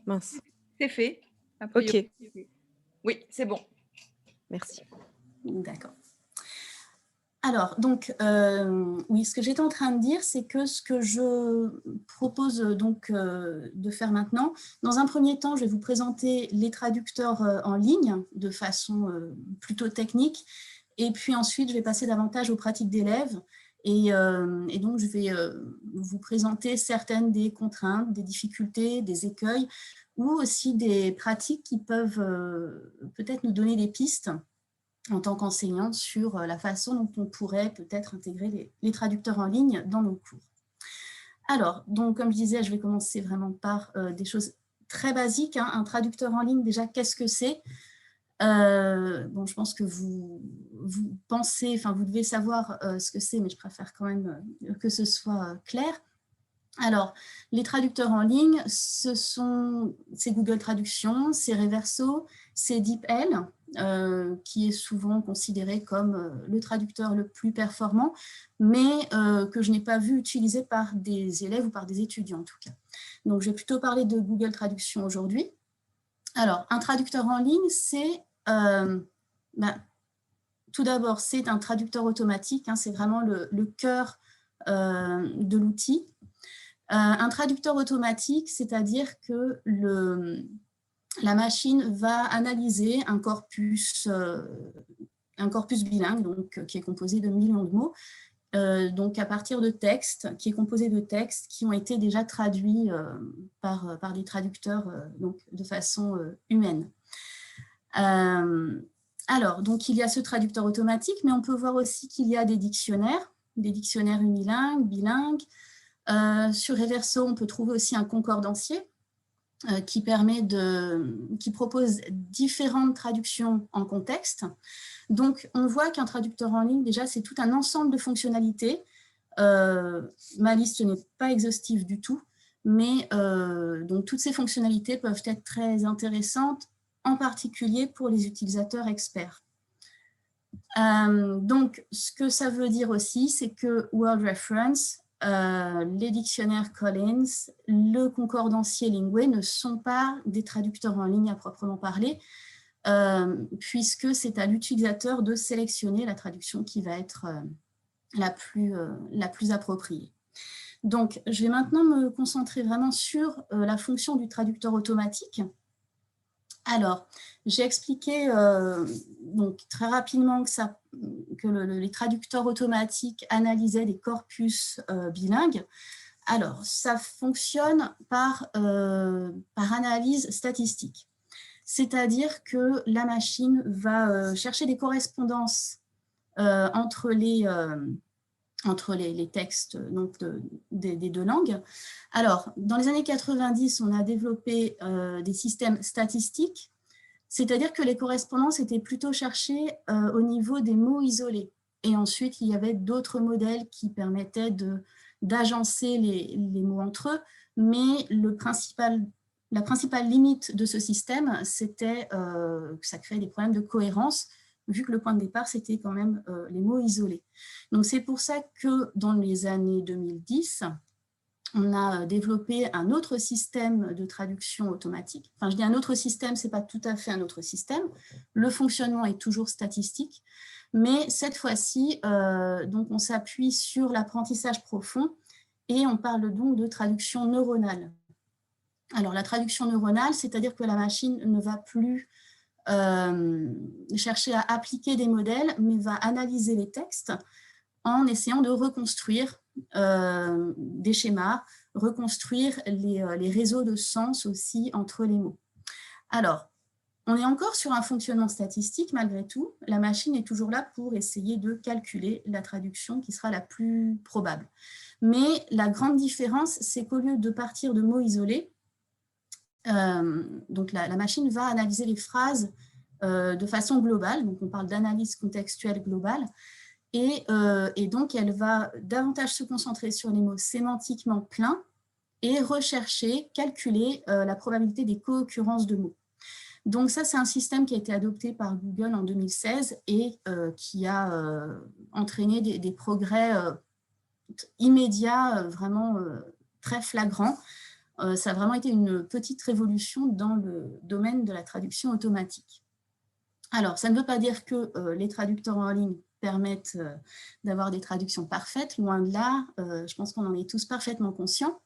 Mince. C'est fait, a priori, OK, c'est fait. Oui, c'est bon. merci. D'accord. Alors, donc, oui, ce que j'étais en train de dire, c'est que ce que je propose donc de faire maintenant, dans un premier temps, je vais vous présenter les traducteurs en ligne de façon plutôt technique, et puis ensuite, je vais passer davantage aux pratiques d'élèves, et donc je vais vous présenter certaines des contraintes, des difficultés, des écueils, ou aussi des pratiques qui peuvent peut-être nous donner des pistes en tant qu'enseignant sur la façon dont on pourrait peut-être intégrer les traducteurs en ligne dans nos cours. Alors, donc, comme je disais, je vais commencer vraiment par des choses très basiques. Hein. Un traducteur en ligne, déjà, qu'est-ce que c'est? Bon, je pense que vous pensez, enfin, vous devez savoir ce que c'est, mais je préfère quand même que ce soit clair. Alors, les traducteurs en ligne, c'est Google Traduction, c'est Reverso, c'est DeepL, qui est souvent considéré comme le traducteur le plus performant, mais que je n'ai pas vu utilisé par des élèves ou par des étudiants en tout cas. Donc, je vais plutôt parler de Google Traduction aujourd'hui. Alors, un traducteur en ligne, c'est, tout d'abord, c'est un traducteur automatique, hein, c'est vraiment le cœur de l'outil. Un traducteur automatique, c'est-à-dire que la machine va analyser un corpus bilingue, donc, qui est composé de millions de mots, donc à partir de textes, qui est composé de textes qui ont été déjà traduits par des traducteurs donc de façon humaine. Alors, donc il y a ce traducteur automatique, mais on peut voir aussi qu'il y a des dictionnaires unilingues, bilingues. Sur Reverso, on peut trouver aussi un concordancier qui propose différentes traductions en contexte. Donc, on voit qu'un traducteur en ligne, déjà, c'est tout un ensemble de fonctionnalités. Ma liste n'est pas exhaustive du tout, mais donc, toutes ces fonctionnalités peuvent être très intéressantes, en particulier pour les utilisateurs experts. Donc, ce que ça veut dire aussi, c'est que World Reference, les dictionnaires Collins, le concordancier Lingua ne sont pas des traducteurs en ligne à proprement parler, puisque c'est à l'utilisateur de sélectionner la traduction qui va être la plus appropriée. Donc, je vais maintenant me concentrer vraiment sur la fonction du traducteur automatique. Alors, j'ai expliqué donc, très rapidement que les traducteurs automatiques analysaient des corpus bilingues. Alors, ça fonctionne par analyse statistique. C'est-à-dire que la machine va chercher des correspondances entre les textes donc, des deux langues. Alors, dans les années 90, on a développé des systèmes statistiques, c'est-à-dire que les correspondances étaient plutôt cherchées au niveau des mots isolés. Et ensuite, il y avait d'autres modèles qui permettaient d'agencer les mots entre eux, mais la principale limite de ce système, c'était que ça créait des problèmes de cohérence, vu que le point de départ, c'était quand même les mots isolés. Donc, c'est pour ça que dans les années 2010, on a développé un autre système de traduction automatique. Enfin, je dis un autre système, ce n'est pas tout à fait un autre système. Le fonctionnement est toujours statistique, mais cette fois-ci, donc on s'appuie sur l'apprentissage profond et on parle donc de traduction neuronale. Alors, la traduction neuronale, c'est-à-dire que la machine ne va plus chercher à appliquer des modèles, mais va analyser les textes en essayant de reconstruire des schémas, reconstruire les réseaux de sens aussi entre les mots. Alors, on est encore sur un fonctionnement statistique malgré tout. La machine est toujours là pour essayer de calculer la traduction qui sera la plus probable. Mais la grande différence, c'est qu'au lieu de partir de mots isolés, donc la machine va analyser les phrases de façon globale. Donc, on parle d'analyse contextuelle globale. Et donc, elle va davantage se concentrer sur les mots sémantiquement pleins et rechercher, calculer la probabilité des co-occurrences de mots. Donc ça, c'est un système qui a été adopté par Google en 2016 et qui a entraîné des progrès immédiats, vraiment très flagrants. Ça a vraiment été une petite révolution dans le domaine de la traduction automatique. Alors, ça ne veut pas dire que les traducteurs en ligne permettent d'avoir des traductions parfaites, loin de là, je pense qu'on en est tous parfaitement conscients.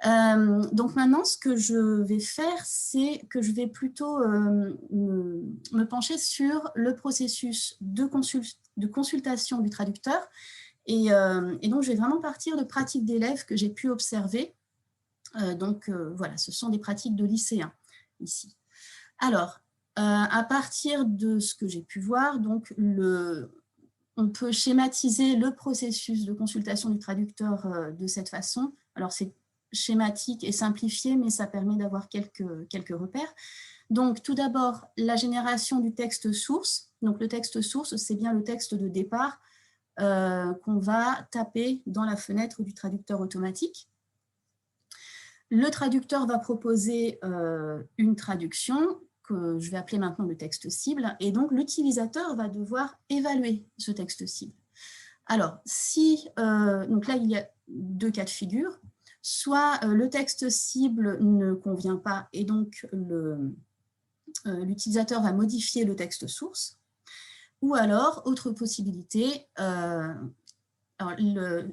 Donc maintenant, ce que je vais faire, c'est que je vais plutôt me pencher sur le processus de consultation du traducteur. Et donc, je vais vraiment partir de pratiques d'élèves que j'ai pu observer. Voilà, ce sont des pratiques de lycéens ici. Alors, à partir de ce que j'ai pu voir, donc on peut schématiser le processus de consultation du traducteur de cette façon. Alors, c'est schématique et simplifié, mais ça permet d'avoir quelques repères. Donc, tout d'abord, la génération du texte source. Donc, le texte source, c'est bien le texte de départ qu'on va taper dans la fenêtre du traducteur automatique. Le traducteur va proposer une traduction que je vais appeler maintenant le texte cible, et donc l'utilisateur va devoir évaluer ce texte cible. Alors, donc là, il y a deux cas de figure. Soit le texte cible ne convient pas, et donc l'utilisateur va modifier le texte source, ou alors, autre possibilité,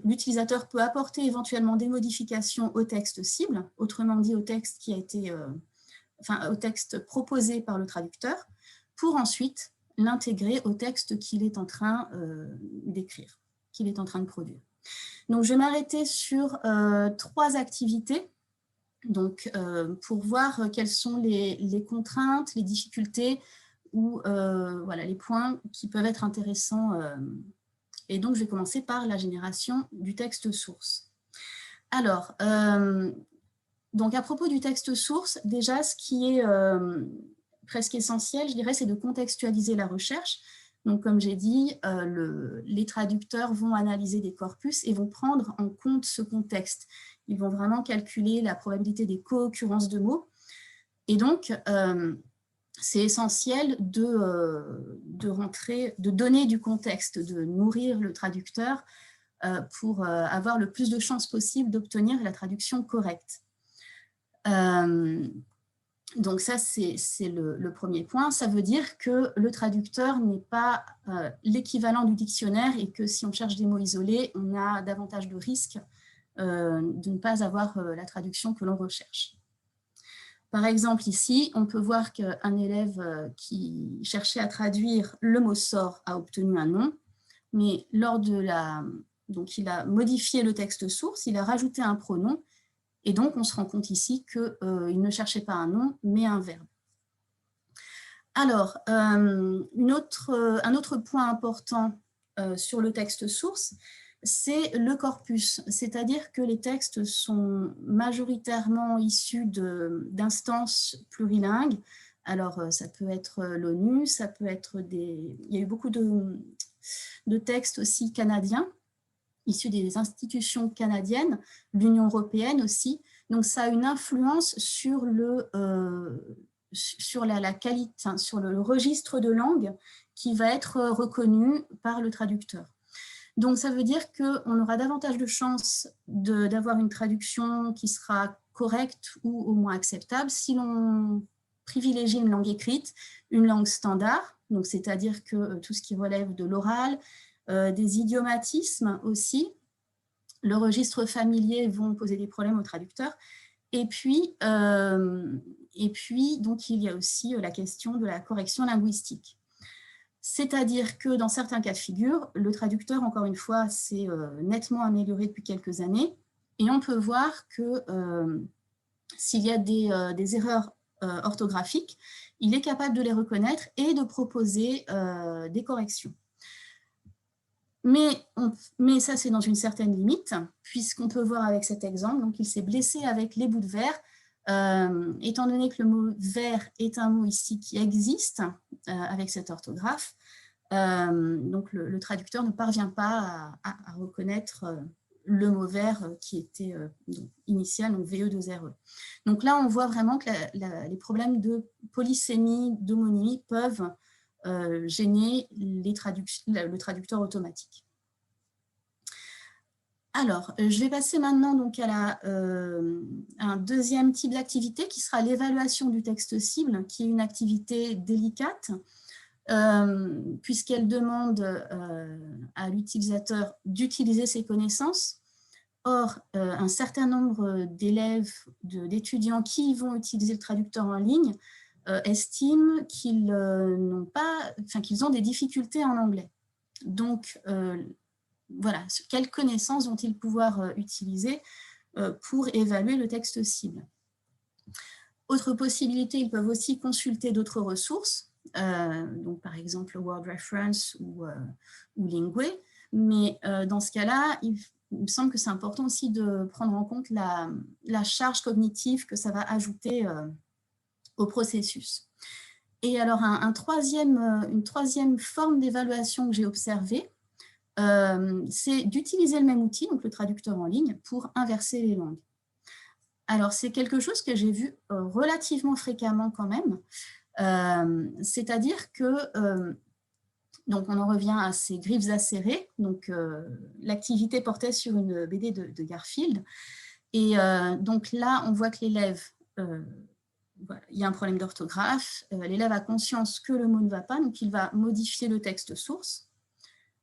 l'utilisateur peut apporter éventuellement des modifications au texte cible, autrement dit au texte qui a été, au texte proposé par le traducteur, pour ensuite l'intégrer au texte qu'il est en train d'écrire, qu'il est en train de produire. Donc, je vais m'arrêter sur 3 activités, donc, pour voir quelles sont les contraintes, les difficultés ou voilà, les points qui peuvent être intéressants. Et donc, je vais commencer par la génération du texte source. Alors, donc à propos du texte source, déjà, ce qui est presque essentiel, je dirais, c'est de contextualiser la recherche. Donc, comme j'ai dit, les traducteurs vont analyser des corpus et vont prendre en compte ce contexte. Ils vont vraiment calculer la probabilité des co-occurrences de mots. Et donc, c'est essentiel de donner du contexte, de nourrir le traducteur pour avoir le plus de chances possible d'obtenir la traduction correcte. Donc ça, c'est le premier point. Ça veut dire que le traducteur n'est pas l'équivalent du dictionnaire et que si on cherche des mots isolés, on a davantage de risques de ne pas avoir la traduction que l'on recherche. Par exemple, ici, on peut voir qu'un élève qui cherchait à traduire le mot sort a obtenu un nom, mais donc il a modifié le texte source, il a rajouté un pronom, et donc on se rend compte ici qu'il ne cherchait pas un nom, mais un verbe. Alors, un autre point important sur le texte source, c'est le corpus, c'est-à-dire que les textes sont majoritairement issus d'instances plurilingues. Alors, ça peut être l'ONU, ça peut être il y a eu beaucoup de textes aussi canadiens, issus des institutions canadiennes, l'Union européenne aussi. Donc, ça a une influence sur la qualité, sur le registre de langue qui va être reconnu par le traducteur. Donc, ça veut dire qu'on aura davantage de chances d'avoir une traduction qui sera correcte ou au moins acceptable si l'on privilégie une langue écrite, une langue standard, donc c'est-à-dire que tout ce qui relève de l'oral, des idiomatismes aussi, le registre familier vont poser des problèmes aux traducteurs. Et puis donc, il y a aussi la question de la correction linguistique. C'est-à-dire que dans certains cas de figure, le traducteur, encore une fois, s'est nettement amélioré depuis quelques années. Et on peut voir que s'il y a des erreurs orthographiques, il est capable de les reconnaître et de proposer des corrections. Mais ça, c'est dans une certaine limite, puisqu'on peut voir avec cet exemple, donc il s'est blessé avec les bouts de verre, étant donné que le mot « verre » est un mot ici qui existe avec cette orthographe, donc le traducteur ne parvient pas à reconnaître le mot « verre » qui était initial, donc VE2RE. Donc là, on voit vraiment que les problèmes de polysémie, d'homonymie peuvent gêner le traducteur automatique. Alors, je vais passer maintenant donc à un deuxième type d'activité qui sera l'évaluation du texte cible, qui est une activité délicate, puisqu'elle demande à l'utilisateur d'utiliser ses connaissances. Or, un certain nombre d'élèves, d'étudiants qui vont utiliser le traducteur en ligne estiment qu'ils qu'ils ont des difficultés en anglais. Donc, voilà, quelles connaissances vont-ils pouvoir utiliser pour évaluer le texte cible? Autre possibilité, ils peuvent aussi consulter d'autres ressources, donc par exemple Word Reference ou Lingua, mais dans ce cas-là, il me semble que c'est important aussi de prendre en compte la charge cognitive que ça va ajouter au processus. Et alors, une troisième forme d'évaluation que j'ai observée, c'est d'utiliser le même outil, donc le traducteur en ligne, pour inverser les langues. Alors, c'est quelque chose que j'ai vu relativement fréquemment quand même, c'est-à-dire que, donc on en revient à ces griffes acérées, donc l'activité portait sur une BD de Garfield, et donc là, on voit que l'élève, voilà, il y a un problème d'orthographe, l'élève a conscience que le mot ne va pas, donc il va modifier le texte source.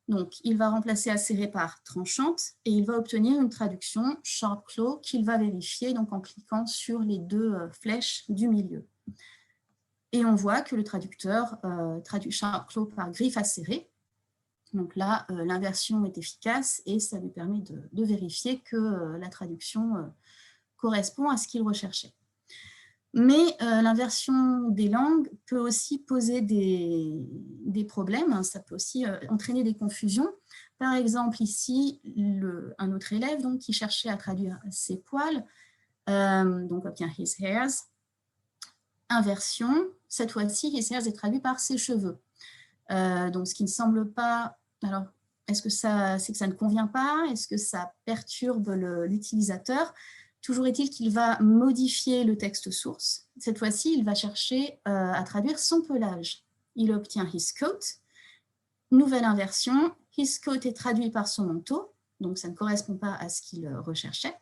Donc, il va remplacer acéré par tranchante et il va obtenir une traduction sharp claw qu'il va vérifier donc en cliquant sur les deux flèches du milieu. Et on voit que le traducteur traduit sharp claw par griffe acérée. Donc là, l'inversion est efficace et ça lui permet de vérifier que la traduction correspond à ce qu'il recherchait. Mais l'inversion des langues peut aussi poser des problèmes, ça peut aussi entraîner des confusions. Par exemple, ici, un autre élève donc, qui cherchait à traduire ses poils, donc obtient his hairs. Inversion, cette fois-ci, his hairs est traduit par ses cheveux. Donc, ce qui ne semble pas... Alors, est-ce que c'est que ça ne convient pas? Est-ce que ça perturbe l'utilisateur? Toujours est-il qu'il va modifier le texte source. Cette fois-ci, il va chercher à traduire son pelage. Il obtient his coat. Nouvelle inversion, his coat est traduit par son manteau, donc ça ne correspond pas à ce qu'il recherchait.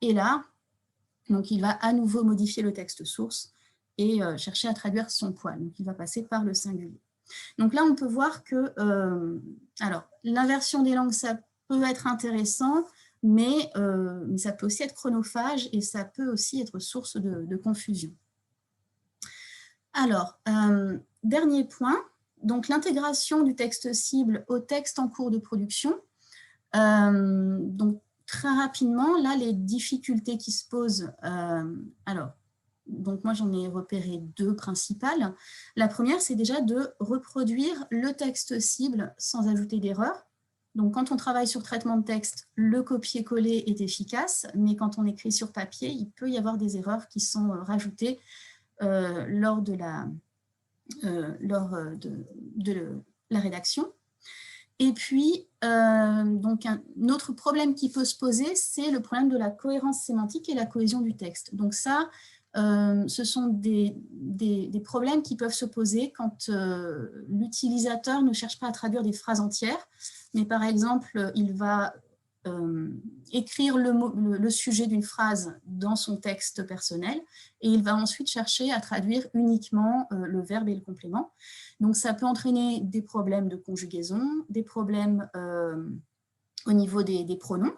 Et là, donc il va à nouveau modifier le texte source et chercher à traduire son poil. Donc il va passer par le singulier. Donc là, on peut voir que alors l'inversion des langues, ça peut être intéressant, mais ça peut aussi être chronophage et ça peut aussi être source de confusion. Alors, dernier point, donc l'intégration du texte cible au texte en cours de production. Donc, très rapidement, là, les difficultés qui se posent, alors, donc moi j'en ai repéré deux principales. La première, c'est déjà de reproduire le texte cible sans ajouter d'erreur. Donc quand on travaille sur traitement de texte, le copier-coller est efficace, mais quand on écrit sur papier, il peut y avoir des erreurs qui sont rajoutées lors de la rédaction. Et puis, donc un autre problème qui peut se poser, c'est le problème de la cohérence sémantique et la cohésion du texte. Donc ça, ce sont des problèmes qui peuvent se poser quand l'utilisateur ne cherche pas à traduire des phrases entières, mais par exemple, il va écrire le sujet d'une phrase dans son texte personnel et il va ensuite chercher à traduire uniquement le verbe et le complément. Donc, ça peut entraîner des problèmes de conjugaison, des problèmes au niveau des pronoms.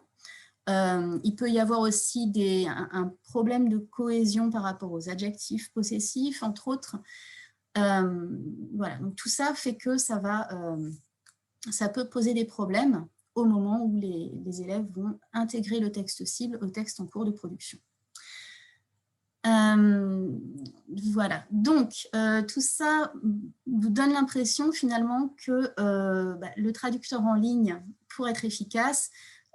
Il peut y avoir aussi un problème de cohésion par rapport aux adjectifs possessifs, entre autres. Voilà, donc tout ça fait que ça peut poser des problèmes au moment où les élèves vont intégrer le texte cible au texte en cours de production. Voilà, donc tout ça vous donne l'impression finalement que le traducteur en ligne, pour être efficace,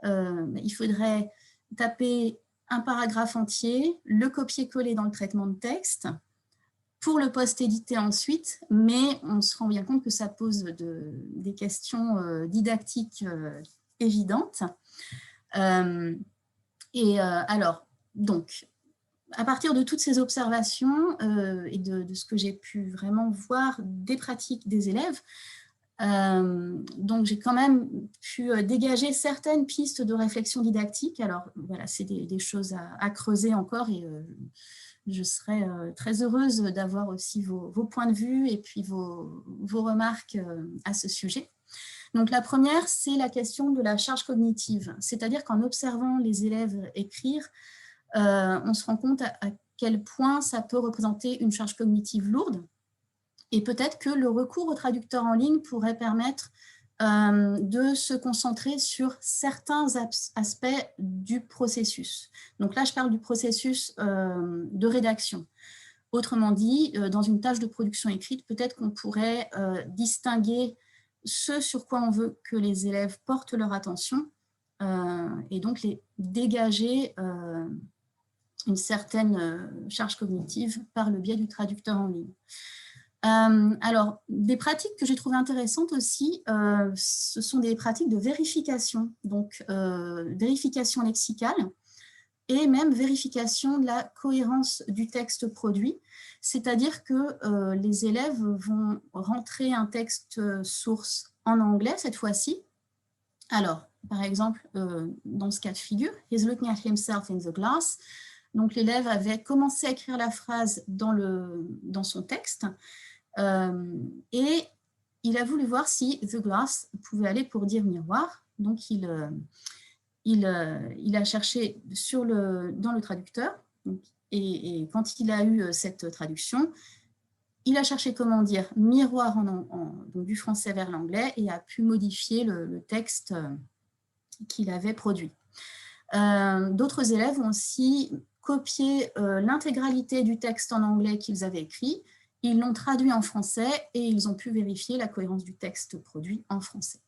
il faudrait taper un paragraphe entier, le copier-coller dans le traitement de texte, pour le post-éditer ensuite, mais on se rend bien compte que ça pose des questions didactiques évidentes. Alors, donc, à partir de toutes ces observations et de ce que j'ai pu vraiment voir des pratiques des élèves, Donc, j'ai quand même pu dégager certaines pistes de réflexion didactique. Alors, voilà, c'est des choses à creuser encore et je serais très heureuse d'avoir aussi vos points de vue et puis vos remarques à ce sujet. Donc, la première, c'est la question de la charge cognitive. C'est-à-dire qu'en observant les élèves écrire, on se rend compte à quel point ça peut représenter une charge cognitive lourde. Et peut-être que le recours au traducteur en ligne pourrait permettre de se concentrer sur certains aspects du processus. Donc là, je parle du processus de rédaction. Autrement dit, dans une tâche de production écrite, peut-être qu'on pourrait distinguer ce sur quoi on veut que les élèves portent leur attention et donc les dégager une certaine charge cognitive par le biais du traducteur en ligne. Alors, des pratiques que j'ai trouvées intéressantes aussi, ce sont des pratiques de vérification, donc vérification lexicale et même vérification de la cohérence du texte produit, c'est-à-dire que les élèves vont rentrer un texte source en anglais cette fois-ci. Alors, par exemple, dans ce cas de figure, « He's looking at himself in the glass », donc l'élève avait commencé à écrire la phrase dans son texte, et il a voulu voir si the glass pouvait aller pour dire miroir. Donc, il a cherché dans le traducteur. Et quand il a eu cette traduction, il a cherché comment dire miroir donc du français vers l'anglais et a pu modifier le texte qu'il avait produit. D'autres élèves ont aussi copié l'intégralité du texte en anglais qu'ils avaient écrit. Ils l'ont traduit en français et ils ont pu vérifier la cohérence du texte produit en français.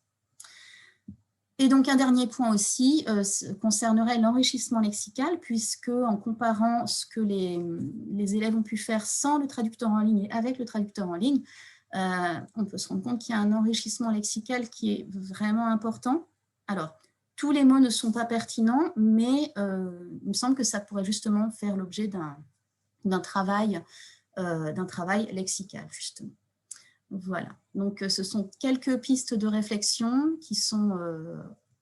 Et donc, un dernier point aussi concernerait l'enrichissement lexical, puisque en comparant ce que les élèves ont pu faire sans le traducteur en ligne et avec le traducteur en ligne, on peut se rendre compte qu'il y a un enrichissement lexical qui est vraiment important. Alors, tous les mots ne sont pas pertinents, mais il me semble que ça pourrait justement faire l'objet d'un travail lexical, justement. Voilà, donc ce sont quelques pistes de réflexion qui sont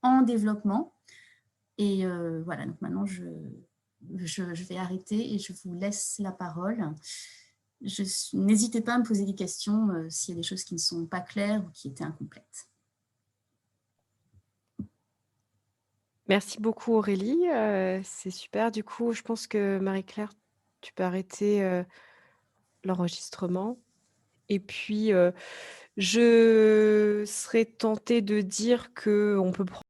en développement. Et voilà, donc maintenant je vais arrêter et je vous laisse la parole. N'hésitez pas à me poser des questions s'il y a des choses qui ne sont pas claires ou qui étaient incomplètes. Merci beaucoup Aurélie, c'est super. Du coup, je pense que Marie-Claire, tu peux arrêter l'enregistrement. Et puis, je serais tentée de dire qu'on peut prendre